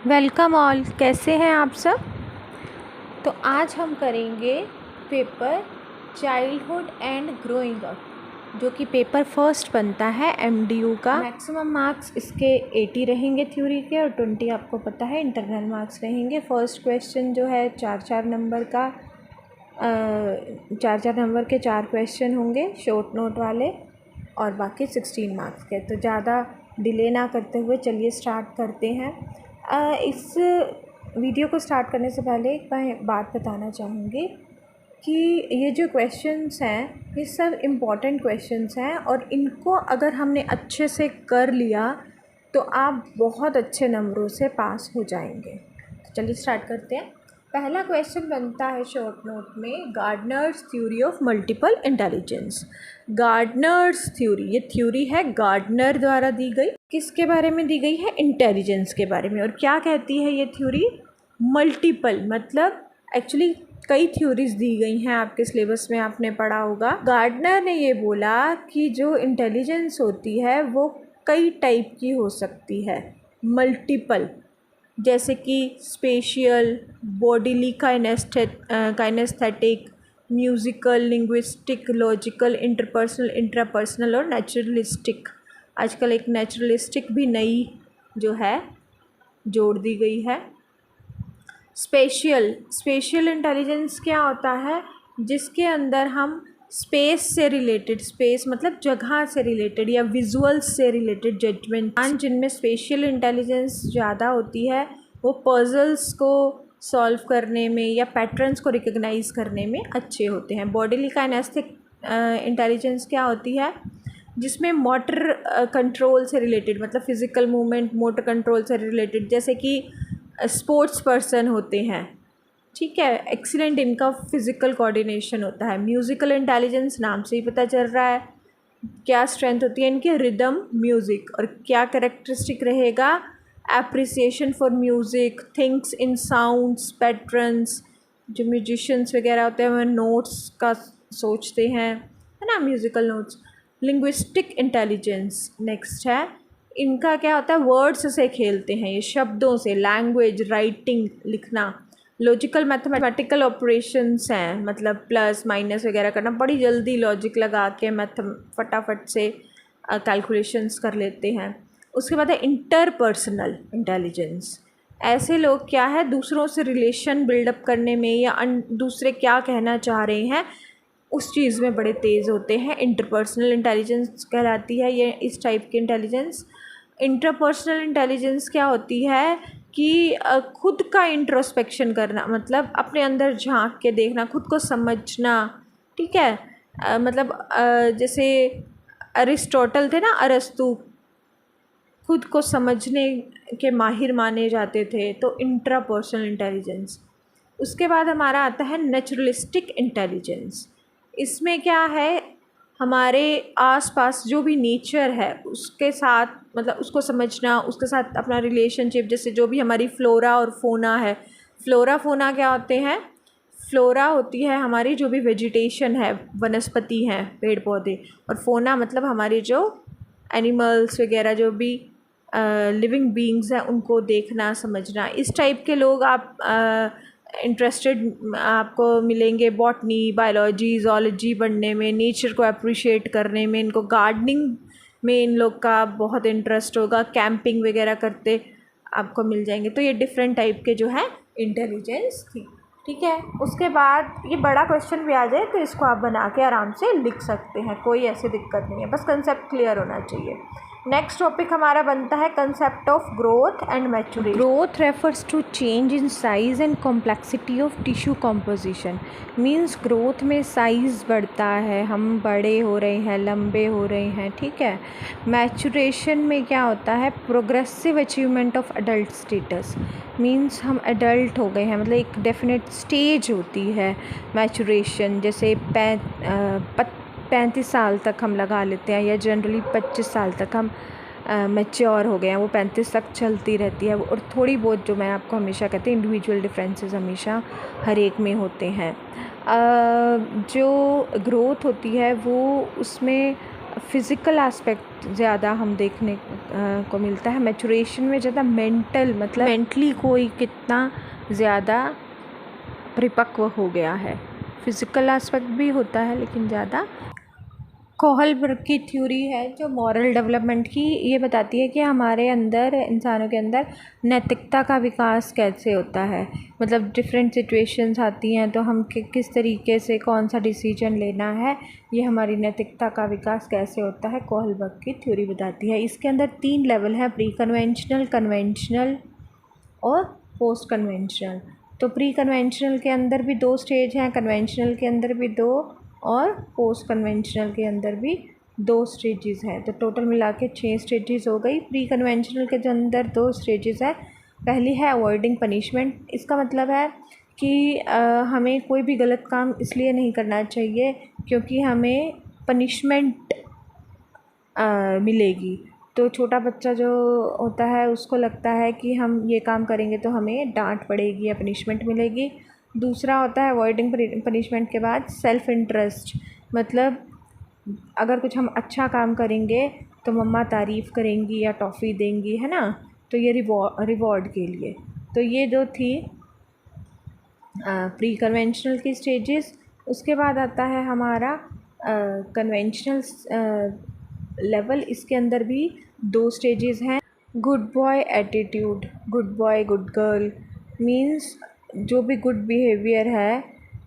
Welcome all, कैसे हैं आप सब। तो आज हम करेंगे paper childhood and growing up, जो कि पेपर फर्स्ट बनता है एमडीयू का। मैक्सिमम मार्क्स इसके 80 रहेंगे थ्योरी के और 20 आपको पता है इंटरनल मार्क्स रहेंगे। फर्स्ट क्वेश्चन जो है 4-4 नंबर का, 4-4 नंबर के 4 क्वेश्चन होंगे शॉर्ट नोट वाले और बाकी 16 मार्क्स के। तो ज़्यादा डिले ना करते हुए चलिए स्टार्ट करते हैं। इस वीडियो को स्टार्ट करने से पहले एक मैं बात बताना चाहूँगी कि ये जो क्वेश्चंस हैं ये सब इम्पॉर्टेंट क्वेश्चंस हैं और इनको अगर हमने अच्छे से कर लिया तो आप बहुत अच्छे नंबरों से पास हो जाएंगे। तो चलिए स्टार्ट करते हैं। पहला क्वेश्चन बनता है शॉर्ट नोट में, Gardner's theory of multiple intelligence. Gardner's theory, ये थ्योरी है गार्डनर द्वारा दी गई। किसके बारे में दी गई है? इंटेलिजेंस के बारे में। और क्या कहती है ये थ्योरी? मल्टीपल मतलब एक्चुअली कई थ्योरीज दी गई हैं, आपके सिलेबस में आपने पढ़ा होगा। गार्डनर ने ये बोला कि जो इंटेलिजेंस होती है वो कई टाइप की हो सकती है, मल्टीपल, जैसे कि spatial, bodily kinesthetic, musical, linguistic, logical, interpersonal, intrapersonal और नेचुरलिस्टिक। आजकल एक नेचुरलिस्टिक भी नई जो है जोड़ दी गई है। स्पेशियल इंटेलिजेंस क्या होता है? जिसके अंदर हम स्पेस से रिलेटेड, स्पेस मतलब जगह से रिलेटेड या विजुअल्स से रिलेटेड जजमेंट, जिनमें स्पेशियल इंटेलिजेंस ज़्यादा होती है वो पजल्स को सॉल्व करने में या पैटर्न्स को रिकग्नाइज करने में अच्छे होते हैं। बॉडीली काइनेस्थेटिक इंटेलिजेंस क्या होती है? जिसमें मोटर कंट्रोल से रिलेटेड, मतलब फिज़िकल मूवमेंट, मोटर कंट्रोल से रिलेटेड, जैसे कि स्पोर्ट्स पर्सन होते हैं, ठीक है, एक्सीलेंट इनका फिज़िकल कोऑर्डिनेशन होता है। म्यूज़िकल इंटेलिजेंस नाम से ही पता चल रहा है क्या स्ट्रेंथ होती है इनकी, रिदम, म्यूज़िक। और क्या कैरेक्टरिस्टिक रहेगा? Appreciation for music, thinks in sounds, patterns. जो म्यूजिशियंस वगैरह होते हैं वो नोट्स का सोचते हैं, है ना, musical notes. Linguistic intelligence next है, इनका क्या होता है? वर्ड्स से खेलते हैं, ये शब्दों से, लैंग्वेज, राइटिंग, लिखना। लॉजिकल मैथमेटिकल ऑपरेशंस हैं, मतलब प्लस माइनस वगैरह करना, बड़ी जल्दी लॉजिक लगा के फटाफट से कैलकुलेशंस कर लेते हैं। उसके बाद है इंटरपर्सनल इंटेलिजेंस। ऐसे लोग क्या है, दूसरों से रिलेशन बिल्डअप करने में या दूसरे क्या कहना चाह रहे हैं उस चीज़ में बड़े तेज़ होते हैं। इंटरपर्सनल इंटेलिजेंस कहलाती है ये इस टाइप की इंटेलिजेंस। इंटरपर्सनल इंटेलिजेंस क्या होती है कि खुद का इंट्रोस्पेक्शन करना, मतलब अपने अंदर झांक के देखना, खुद को समझना, ठीक है। मतलब जैसे अरिस्टोटल थे ना, अरस्तु, खुद को समझने के माहिर माने जाते थे, तो इंट्रापर्सनल इंटेलिजेंस। उसके बाद हमारा आता है नेचुरलिस्टिक इंटेलिजेंस। इसमें क्या है, हमारे आसपास जो भी नेचर है उसके साथ, मतलब उसको समझना, उसके साथ अपना रिलेशनशिप, जैसे जो भी हमारी फ्लोरा और फोना है। फ्लोरा फोना क्या होते हैं? फ्लोरा होती है हमारी जो भी वेजिटेशन है, वनस्पति हैं, पेड़ पौधे, और फोना मतलब हमारी जो एनिमल्स वगैरह जो भी लिविंग बीइंग्स हैं उनको देखना, समझना। इस टाइप के लोग आप इंटरेस्टेड आपको मिलेंगे बॉटनी, बायोलॉजी, ज़ूलॉजी पढ़ने में, नेचर को अप्रिशिएट करने में। इनको गार्डनिंग में इन लोग का बहुत इंटरेस्ट होगा, कैंपिंग वगैरह करते आपको मिल जाएंगे। तो ये डिफरेंट टाइप के जो है इंटेलिजेंस थी, ठीक है। उसके बाद ये बड़ा क्वेश्चन भी आ जाए तो इसको आप बना के आराम से लिख सकते हैं, कोई ऐसी दिक्कत नहीं है, बस कंसेप्ट क्लियर होना चाहिए। नेक्स्ट टॉपिक हमारा बनता है concept of growth and maturation. Growth refers to change in size and complexity of tissue composition. Means growth में साइज़ बढ़ता है, हम बड़े हो रहे हैं, लंबे हो रहे हैं, ठीक है। मैच्योरेशन में क्या होता है? Progressive achievement of adult status. Means हम एडल्ट हो गए हैं, मतलब एक डेफिनेट स्टेज होती है मैच्योरेशन। जैसे 35 साल तक हम लगा लेते हैं, या जनरली 25 साल तक हम मैच्योर हो गए हैं, वो 35 तक चलती रहती है। और थोड़ी बहुत, जो मैं आपको हमेशा कहती हूँ, इंडिविजुअल डिफरेंसेस हमेशा हर एक में होते हैं। जो ग्रोथ होती है वो उसमें फिज़िकल एस्पेक्ट ज़्यादा हम देखने को मिलता है। मैचुरेशन में ज़्यादा मेंटल, मतलब मेंटली कोई कितना ज़्यादा परिपक्व हो गया है। फिज़िकल एस्पेक्ट भी होता है लेकिन ज़्यादा। कोहलबर्ग की थ्योरी है जो मॉरल डेवलपमेंट की, ये बताती है कि हमारे अंदर, इंसानों के अंदर नैतिकता का विकास कैसे होता है। मतलब डिफरेंट सिचुएशंस आती हैं तो हम किस तरीके से कौन सा डिसीजन लेना है, ये हमारी नैतिकता का विकास कैसे होता है, कोहलबर्ग की थ्योरी बताती है। इसके अंदर 3 लेवल हैं, प्री कन्वेंशनल, कन्वेंशनल और पोस्ट कन्वेंशनल। तो प्री कन्वेंशनल के अंदर भी 2 स्टेज हैं, कन्वेंशनल के अंदर भी 2 और पोस्ट कन्वेंशनल के अंदर भी 2 स्टेजेस हैं। तो टोटल मिला के 6 स्टेजेस हो गई। प्री कन्वेंशनल के अंदर 2 स्टेजेस हैं। पहली है अवॉइडिंग पनिशमेंट। इसका मतलब है कि हमें कोई भी गलत काम इसलिए नहीं करना चाहिए क्योंकि हमें पनिशमेंट मिलेगी। तो छोटा बच्चा जो होता है उसको लगता है कि हम ये काम करेंगे तो हमें डांट पड़ेगी या पनिशमेंट मिलेगी। दूसरा होता है अवॉइडिंग पनिशमेंट के बाद सेल्फ़ इंटरेस्ट, मतलब अगर कुछ हम अच्छा काम करेंगे तो मम्मा तारीफ़ करेंगी या टॉफ़ी देंगी, है ना, तो ये रिवॉर्ड के लिए। तो ये जो थी प्री कन्वेंशनल की स्टेजेस। उसके बाद आता है हमारा कन्वेंशनल लेवल। इसके अंदर भी 2 स्टेजेस हैं। Good boy attitude, good boy good girl means जो भी गुड बिहेवियर है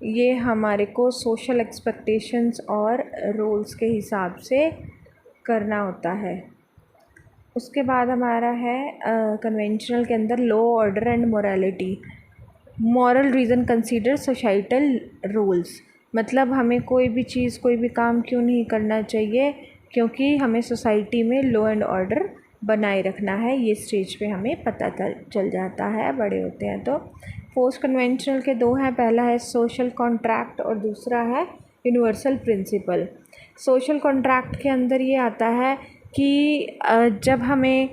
ये हमारे को सोशल एक्सपेक्टेशंस और रोल्स के हिसाब से करना होता है। उसके बाद हमारा है कन्वेंशनल के अंदर law, order and morality. Moral reason consider societal rules, मतलब हमें कोई भी चीज़, कोई भी काम क्यों नहीं करना चाहिए, क्योंकि हमें सोसाइटी में लॉ एंड ऑर्डर बनाए रखना है। ये स्टेज पे हमें पता चल जाता है बड़े होते हैं तो। पोस्ट कन्वेंशनल के 2 हैं, पहला है सोशल कॉन्ट्रैक्ट और दूसरा है यूनिवर्सल प्रिंसिपल। सोशल कॉन्ट्रैक्ट के अंदर ये आता है कि जब हमें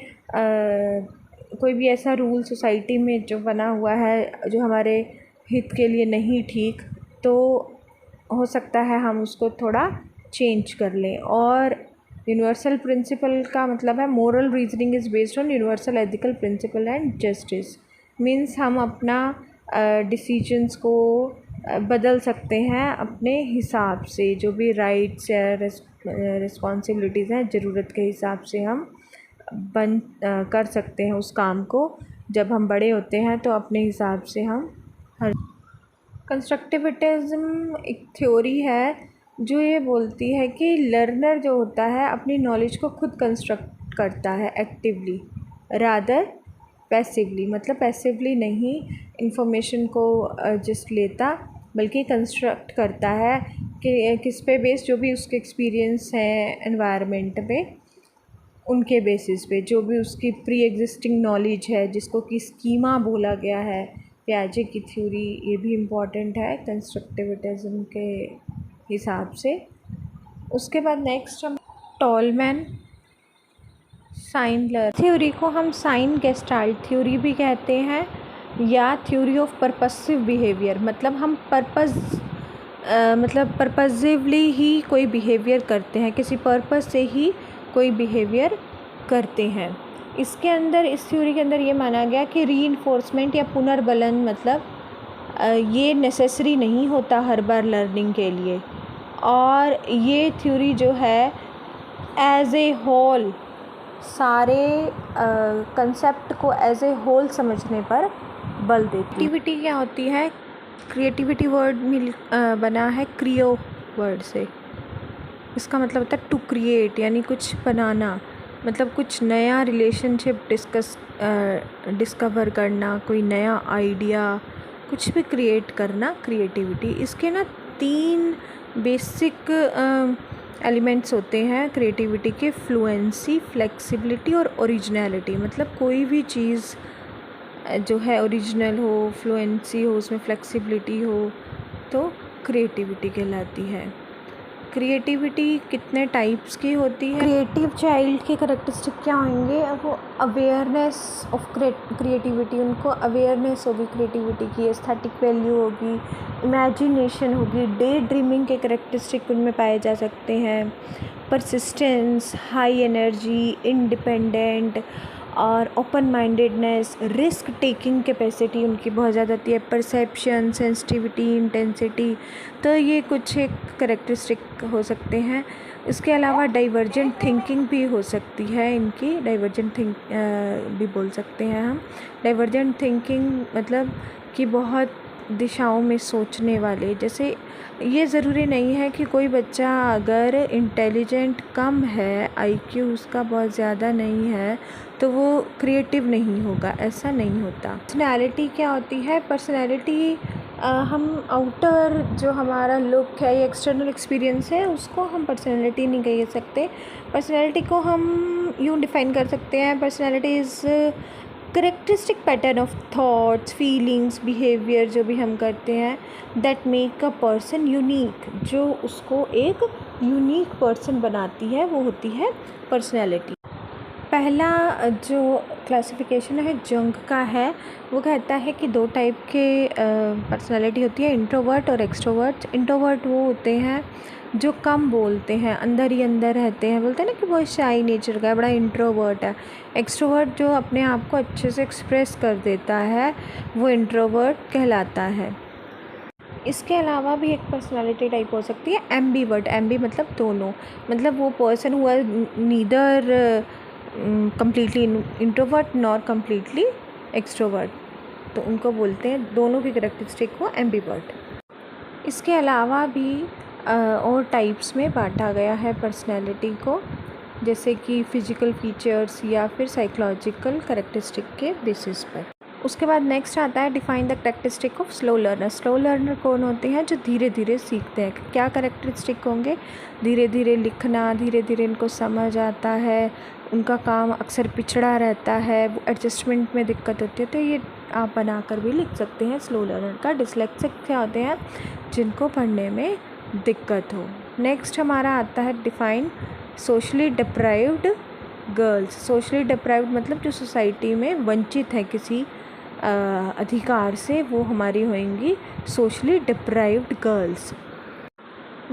कोई भी ऐसा रूल सोसाइटी में जो बना हुआ है जो हमारे हित के लिए नहीं ठीक, तो हो सकता है हम उसको थोड़ा चेंज कर लें। और यूनिवर्सल प्रिंसिपल का मतलब है moral reasoning is based on universal ethical principle and justice. Means हम अपना डिसीजंस को बदल सकते हैं अपने हिसाब से, जो भी राइट्स या रिस्पॉन्सिबिलिटीज़ हैं ज़रूरत के हिसाब से हम कर सकते हैं उस काम को। जब हम बड़े होते हैं तो अपने हिसाब से हम हर। कंस्ट्रक्टिविज़म एक थ्योरी है जो ये बोलती है कि लर्नर जो होता है अपनी नॉलेज को खुद कंस्ट्रक्ट करता है एक्टिवली रादर पैसिवली, मतलब पैसिवली नहीं इंफॉर्मेशन को जस्ट लेता, बल्कि कंस्ट्रक्ट करता है कि किस पे बेस, जो भी उसके एक्सपीरियंस है एनवायरनमेंट पे, उनके बेसिस पे जो भी उसकी प्री एग्जिस्टिंग नॉलेज है जिसको कि स्कीमा बोला गया है। पियाजे की थ्योरी ये भी इम्पॉर्टेंट है कंस्ट्रक्टिविज़म के हिसाब से। उसके बाद नेक्स्ट हम टॉलमैन साइनलर थ्योरी को हम साइन गेस्टाल्ट थ्योरी भी कहते हैं या थ्योरी ऑफ पर्पसिव बिहेवियर, मतलब हम पर्पसिवली ही कोई बिहेवियर करते हैं, किसी पर्पस से ही कोई बिहेवियर करते हैं। इसके अंदर, इस थ्योरी के अंदर ये माना गया कि रीइंफोर्समेंट या पुनर्बलन मतलब ये नेसेसरी नहीं होता हर बार लर्निंग के लिए। और ये थ्योरी जो है एज ए होल सारे कंसेप्ट को एज ए होल समझने पर बल देती है। क्रिएटिविटी क्या होती है? क्रिएटिविटी वर्ड बना है क्रियो वर्ड से। इसका मतलब होता है टू क्रिएट, यानी कुछ बनाना, मतलब कुछ नया रिलेशनशिप डिस्कवर करना, कोई नया आइडिया, कुछ भी क्रिएट करना, क्रिएटिविटी। इसके ना 3 बेसिक एलिमेंट्स होते हैं क्रिएटिविटी के, फ्लुएंसी, फ्लेक्सिबिलिटी और ओरिजिनलिटी। मतलब कोई भी चीज़ जो है ओरिजिनल हो, फ्लुएंसी हो, उसमें फ्लेक्सिबिलिटी हो, तो क्रिएटिविटी कहलाती है। क्रिएटिविटी कितने टाइप्स की होती है। क्रिएटिव चाइल्ड के करैक्टरिस्टिक क्या होंगे? वो अवेयरनेस ऑफ क्रिएटिविटी, उनको अवेयरनेस होगी क्रिएटिविटी की, एस्थेटिक वैल्यू होगी, इमेजिनेशन होगी, डे ड्रीमिंग के करैक्टरिस्टिक उनमें पाए जा सकते हैं, परसिस्टेंस, हाई एनर्जी, इंडिपेंडेंट और open mindedness, risk taking capacity उनकी बहुत ज़्यादा होती है, परसेप्शन, सेंसिटिविटी, इंटेंसिटी। तो ये कुछ एक करैक्टरिस्टिक हो सकते हैं। इसके अलावा डाइवर्जेंट थिंकिंग भी हो सकती है इनकी, डाइवर्जेंट भी बोल सकते हैं हम। डाइवर्जेंट थिंकिंग मतलब कि बहुत दिशाओं में सोचने वाले, जैसे ये ज़रूरी नहीं है कि कोई बच्चा अगर इंटेलिजेंट कम है, आईक्यू उसका बहुत ज़्यादा नहीं है, तो वो क्रिएटिव नहीं होगा, ऐसा नहीं होता। पर्सनैलिटी क्या होती है? पर्सनैलिटी हम आउटर जो हमारा लुक है या एक्सटर्नल एक्सपीरियंस है उसको हम पर्सनैलिटी नहीं कह सकते। पर्सनैलिटी को हम यूँ डिफ़ाइन कर सकते हैं, personality is characteristic pattern of thoughts, feelings, behaviour जो भी हम करते हैं that make a person unique, जो उसको एक यूनिक पर्सन बनाती है, वो होती है पर्सनैलिटी। पहला जो क्लासिफिकेशन है जंग का है, वो कहता है कि दो टाइप के पर्सनैलिटी होती है, इंट्रोवर्ट और एक्सट्रोवर्ट। इंट्रोवर्ट वो होते हैं जो कम बोलते हैं, अंदर ही अंदर रहते हैं, बोलते हैं ना कि बहुत शाई नेचर का है, बड़ा इंट्रोवर्ट है। एक्सट्रोवर्ट जो अपने आप को अच्छे से एक्सप्रेस कर देता है, वो इंट्रोवर्ट कहलाता है। इसके अलावा भी एक पर्सनालिटी टाइप हो सकती है एम्बीवर्ट। एम्बी मतलब दोनों, मतलब वो पर्सन हुआ neither completely introvert nor completely extrovert, तो उनको बोलते हैं, दोनों की करैक्टरिस्टिक को एम्बीवर्ट। इसके अलावा भी और टाइप्स में बांटा गया है पर्सनैलिटी को, जैसे कि फ़िज़िकल फीचर्स या फिर साइकोलॉजिकल करैक्टरिस्टिक के बेसिस पर। उसके बाद नेक्स्ट आता है define the characteristic of slow learner. Slow learner कौन होते हैं? जो धीरे धीरे सीखते हैं। क्या करैक्टरिस्टिक होंगे? धीरे धीरे लिखना, धीरे धीरे इनको समझ आता है, उनका काम अक्सर पिछड़ा रहता है, वो एडजस्टमेंट में दिक्कत होती है, तो ये आप बनाकर भी लिख सकते हैं स्लो लर्नर का। डिसलेक्सिक क्या होते हैं? जिनको पढ़ने में दिक्कत हो। नेक्स्ट हमारा आता है define socially deprived girls. Socially deprived मतलब जो सोसाइटी में वंचित है किसी अधिकार से, वो हमारी होंगी socially deprived girls.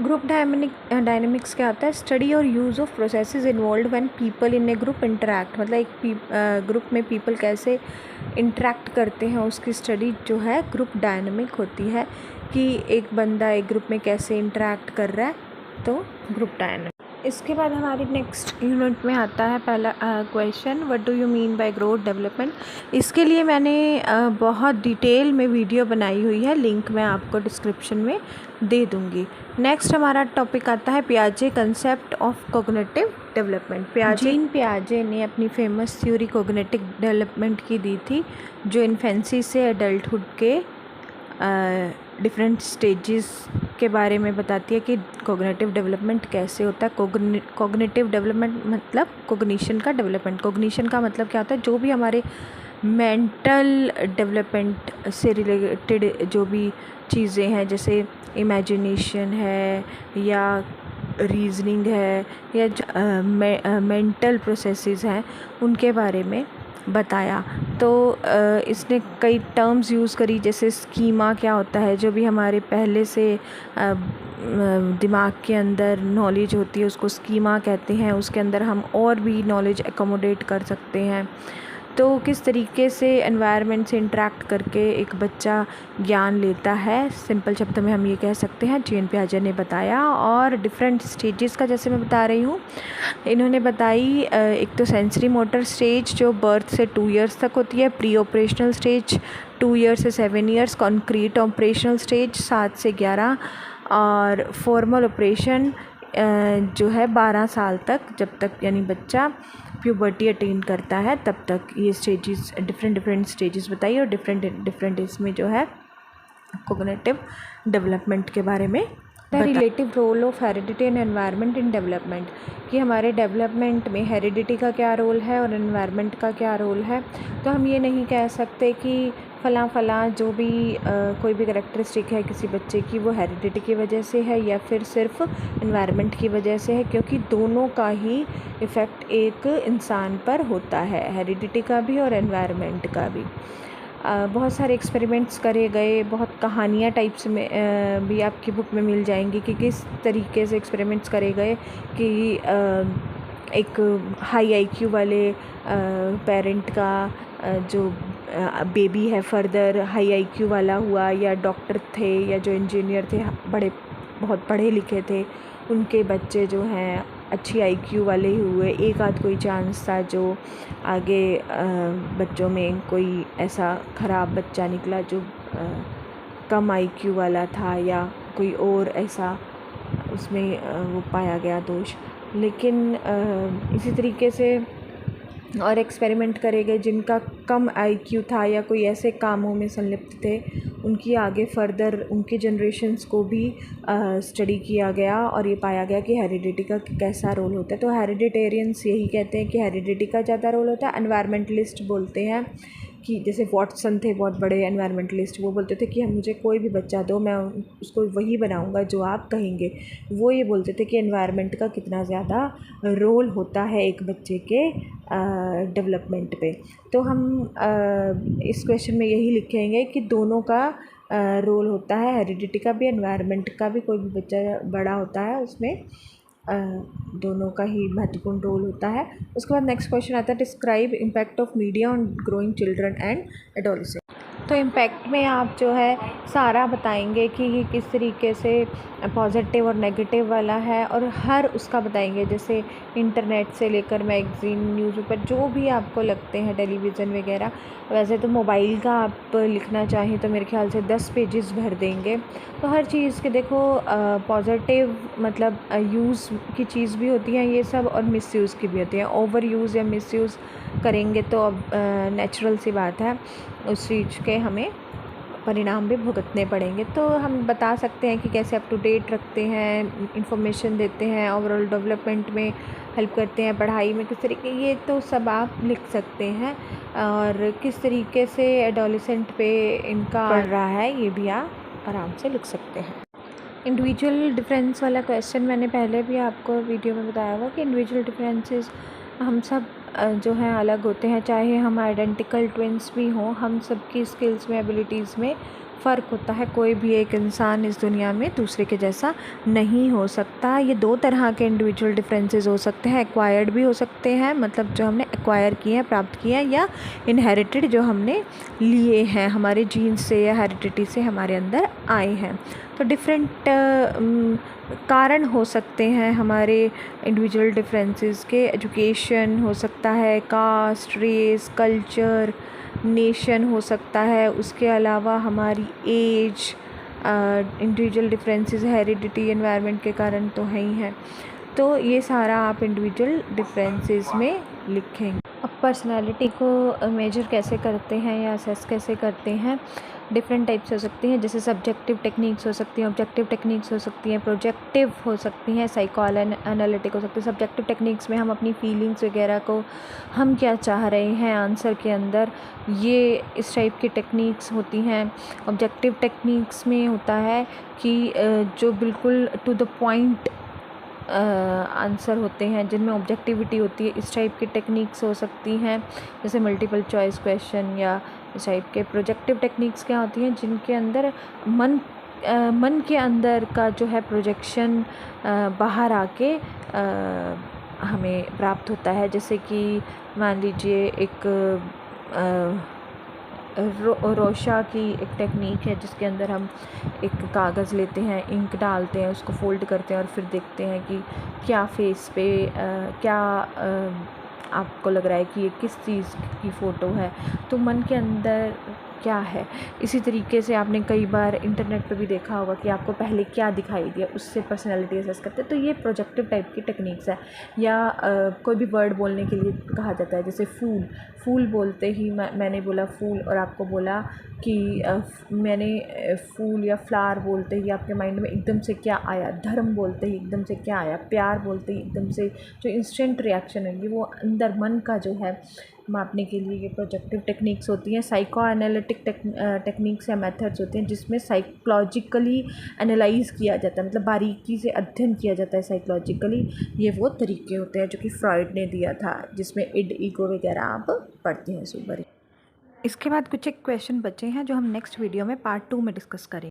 Group dynamics क्या होता है? स्टडी और use of processes involve when people in A group interact, मतलब एक ग्रुप में पीपल कैसे इंटरैक्ट करते हैं, उसकी स्टडी जो है ग्रुप डायनेमिक होती है, कि एक बंदा एक ग्रुप में कैसे इंटरैक्ट कर रहा है, तो ग्रुप डायनेमिक। इसके बाद हमारी नेक्स्ट यूनिट में आता है पहला question, what do you mean by growth development. इसके लिए मैंने बहुत डिटेल में वीडियो बनाई हुई है, लिंक मैं आपको डिस्क्रिप्शन में दे दूँगी। नेक्स्ट हमारा टॉपिक आता है पियाजे concept of cognitive development. Jean पियाजे ने अपनी फेमस थ्योरी कोग्निटिव डेवलपमेंट की दी थी, जो इन्फेंसी से एडल्टहुड के डिफरेंट स्टेजेस के बारे में बताती है कि कोग्निटिव डेवलपमेंट कैसे होता है। कोग्निटिव डेवलपमेंट मतलब कोग्निशन का डेवलपमेंट। कोग्निशन का मतलब क्या होता है? जो भी हमारे मेंटल डेवलपमेंट से रिलेटेड जो भी चीज़ें हैं, जैसे इमेजिनेशन है या रीजनिंग है या मेंटल प्रोसेसेस हैं, उनके बारे में बताया। तो इसने कई टर्म्स यूज़ करी, जैसे स्कीमा क्या होता है, जो भी हमारे पहले से दिमाग के अंदर नॉलेज होती है उसको स्कीमा कहते हैं, उसके अंदर हम और भी नॉलेज एकोमोडेट कर सकते हैं। तो किस तरीके से एनवायरनमेंट से इंटरेक्ट करके एक बच्चा ज्ञान लेता है, सिंपल शब्द में हम ये कह सकते हैं, जीन पियाजे ने बताया। और डिफरेंट स्टेजेस का जैसे मैं बता रही हूँ, इन्होंने बताई एक तो सेंसरी मोटर स्टेज जो बर्थ से 2 इयर्स तक होती है, प्री ऑपरेशनल स्टेज 2 ईयर्स से 7 इयर्स, कॉन्क्रीट ऑपरेशनल स्टेज 7 से 11 और फॉर्मल ऑपरेशन जो है 12 साल तक, जब तक यानी बच्चा प्यूबर्टी अटेन करता है तब तक। ये स्टेजेस डिफरेंट स्टेजेस बताइए और डिफरेंट इसमें जो है कोग्निटिव डेवलपमेंट के बारे में। Relative role of heredity and environment in development, कि हमारे डेवलपमेंट में हेरिडिटी का क्या रोल है और एनवायरनमेंट का क्या रोल है। तो हम ये नहीं कह सकते कि फ़लाँ फ़लाँ जो भी कोई भी करैक्टरिस्टिक है किसी बच्चे की, वो हेरिडिटी की वजह से है या फिर सिर्फ एनवायरनमेंट की वजह से है, क्योंकि दोनों का ही इफ़ेक्ट एक इंसान पर होता है, हेरिडिटी का भी और एनवायरनमेंट का भी। बहुत सारे एक्सपेरिमेंट्स करे गए, बहुत कहानियाँ टाइप्स में भी आपकी बुक में मिल जाएंगी कि किस तरीके से एक्सपेरिमेंट्स करे गए कि एक हाई आईक्यू वाले पेरेंट का जो बेबी है फर्दर हाई आईक्यू वाला हुआ, या डॉक्टर थे या जो इंजीनियर थे बहुत पढ़े लिखे थे, उनके बच्चे जो हैं अच्छी आईक्यू वाले ही हुए। एक आध कोई चांस था जो आगे बच्चों में कोई ऐसा ख़राब बच्चा निकला जो कम आईक्यू वाला था, या कोई और ऐसा उसमें वो पाया गया दोष। लेकिन इसी तरीके से और एक्सपेरिमेंट करे गए जिनका कम आईक्यू था या कोई ऐसे कामों में संलिप्त थे, उनकी आगे फर्दर उनकी जनरेशन्स को भी स्टडी किया गया और ये पाया गया कि हेरिडिटी का कैसा रोल होता है। तो हेरिडिटेरियंस यही कहते हैं कि हेरिडिटी का ज़्यादा रोल होता है। एनवायरमेंटलिस्ट बोलते हैं कि जैसे वॉटसन थे बहुत बड़े एनवायरमेंटलिस्ट, वो बोलते थे कि हम मुझे कोई भी बच्चा दो, मैं उसको वही बनाऊंगा जो आप कहेंगे। वो ये बोलते थे कि एनवायरनमेंट का कितना ज़्यादा रोल होता है एक बच्चे के डेवलपमेंट पे। तो हम इस क्वेश्चन में यही लिखेंगे कि दोनों का रोल होता है, हेरिडिटी का भी एनवायरनमेंट का भी। कोई भी बच्चा बड़ा होता है उसमें दोनों का ही महत्वपूर्ण रोल होता है। उसके बाद नेक्स्ट क्वेश्चन आता है, describe impact of media on growing children and adolescent. तो इम्पैक्ट में आप जो है सारा बताएंगे कि ये किस तरीके से पॉजिटिव और नेगेटिव वाला है, और हर उसका बताएंगे, जैसे इंटरनेट से लेकर मैगज़ीन, न्यूज़पेपर, जो भी आपको लगते हैं, टेलीविज़न वगैरह। वैसे तो मोबाइल का आप लिखना चाहें तो मेरे ख्याल से 10 पेजेस भर देंगे। तो हर चीज़ के देखो पॉजिटिव मतलब यूज़ की चीज़ भी होती है ये सब, और मिसयूज़ की भी होती है। ओवर यूज़ या मिसयूज़ करेंगे तो अब नेचुरल सी बात है, उस चीज़ के हमें परिणाम भी भुगतने पड़ेंगे। तो हम बता सकते हैं कि कैसे अप टू डेट रखते हैं, इंफॉर्मेशन देते हैं, ओवरऑल डेवलपमेंट में हेल्प करते हैं, पढ़ाई में किस तरीके, ये तो सब आप लिख सकते हैं। और किस तरीके से एडोलेसेंट पे इनका पड़ रहा है ये भी आप आराम से लिख सकते हैं। इंडिविजुअल डिफरेंस वाला क्वेश्चन मैंने पहले भी आपको वीडियो में बताया हुआ कि इंडिविजुअल डिफरेंसेस हम सब जो हैं अलग होते हैं, चाहे हम आइडेंटिकल ट्विंस भी हों, हम सबकी स्किल्स में, एबिलिटीज़ में फ़र्क होता है। कोई भी एक इंसान इस दुनिया में दूसरे के जैसा नहीं हो सकता। ये दो तरह के इंडिविजुअल डिफरेंसेस हो सकते हैं, एक्वायर्ड भी हो सकते हैं, मतलब जो हमने एक्वायर किए हैं, प्राप्त किए हैं, या इनहेरिटेड जो हमने लिए हैं, हमारे जीन्स से या हेरिडिटी से हमारे अंदर आए हैं। तो डिफरेंट कारण हो सकते हैं हमारे इंडिविजुअल डिफरेंसेस के। एजुकेशन हो सकता है, कास्ट, रेस, कल्चर, नेशन हो सकता है, उसके अलावा हमारी age, individual differences, heredity, environment के कारण तो है ही हैं। तो ये सारा आप इंडिविजुअल डिफरेंसेस में लिखेंगे। अब पर्सनालिटी को मेजर कैसे करते हैं या असेस कैसे करते हैं, डिफरेंट टाइप्स हो सकती हैं, जैसे सब्जेक्टिव टेक्निक्स हो सकती हैं, ऑब्जेक्टिव टेक्निक्स हो सकती हैं, प्रोजेक्टिव हो सकती हैं, साइको एनालिटिक हो सकती है। सब्जेक्टिव टेक्निक्स में हम अपनी फीलिंग्स वगैरह को, हम क्या चाह रहे हैं आंसर के अंदर, ये इस टाइप की टेक्निक्स होती हैं। ऑब्जेक्टिव टेक्निक्स में होता है कि जो बिल्कुल टू द पॉइंट आंसर होते हैं, जिनमें ऑब्जेक्टिविटी होती है, इस टाइप की टेक्निक्स हो सकती हैं, जैसे मल्टीपल चॉइस क्वेश्चन या इस टाइप के। प्रोजेक्टिव टेक्निक्स क्या होती हैं, जिनके अंदर मन के अंदर का जो है प्रोजेक्शन बाहर आके हमें प्राप्त होता है। जैसे कि मान लीजिए एक रोशा की एक टेक्निक है, जिसके अंदर हम एक कागज़ लेते हैं, इंक डालते हैं, उसको फोल्ड करते हैं और फिर देखते हैं कि क्या फेस पे क्या आपको लग रहा है कि ये किस चीज़ की फ़ोटो है, तो मन के अंदर क्या है। इसी तरीके से आपने कई बार इंटरनेट पे भी देखा होगा कि आपको पहले क्या दिखाई दिया, उससे पर्सनैलिटी असेस करते हैं। तो ये प्रोजेक्टिव टाइप की टेक्निक्स है। या कोई भी वर्ड बोलने के लिए कहा जाता है, जैसे फूल बोलते ही मैंने बोला फूल, और आपको बोला कि मैंने फूल या फ्लावर बोलते ही आपके माइंड में एकदम से क्या आया, धर्म बोलते ही एकदम से क्या आया, प्यार बोलते ही एकदम से जो इंस्टेंट रिएक्शन है वो अंदर मन का जो है मापने के लिए ये प्रोजेक्टिव टेक्निक्स होती हैं। साइको एनालिटिक टेक्निक्स या मेथड्स होते हैं जिसमें साइकोलॉजिकली एनालाइज किया जाता है, मतलब बारीकी से अध्ययन किया जाता है साइकोलॉजिकली। ये वो तरीके होते हैं जो कि फ्रॉइड ने दिया था, जिसमें इड, ईगो वगैरह आप पढ़ते हैं सुपर। इसके बाद कुछ एक क्वेश्चन बचे हैं जो हम नेक्स्ट वीडियो में पार्ट 2 में डिस्कस करेंगे।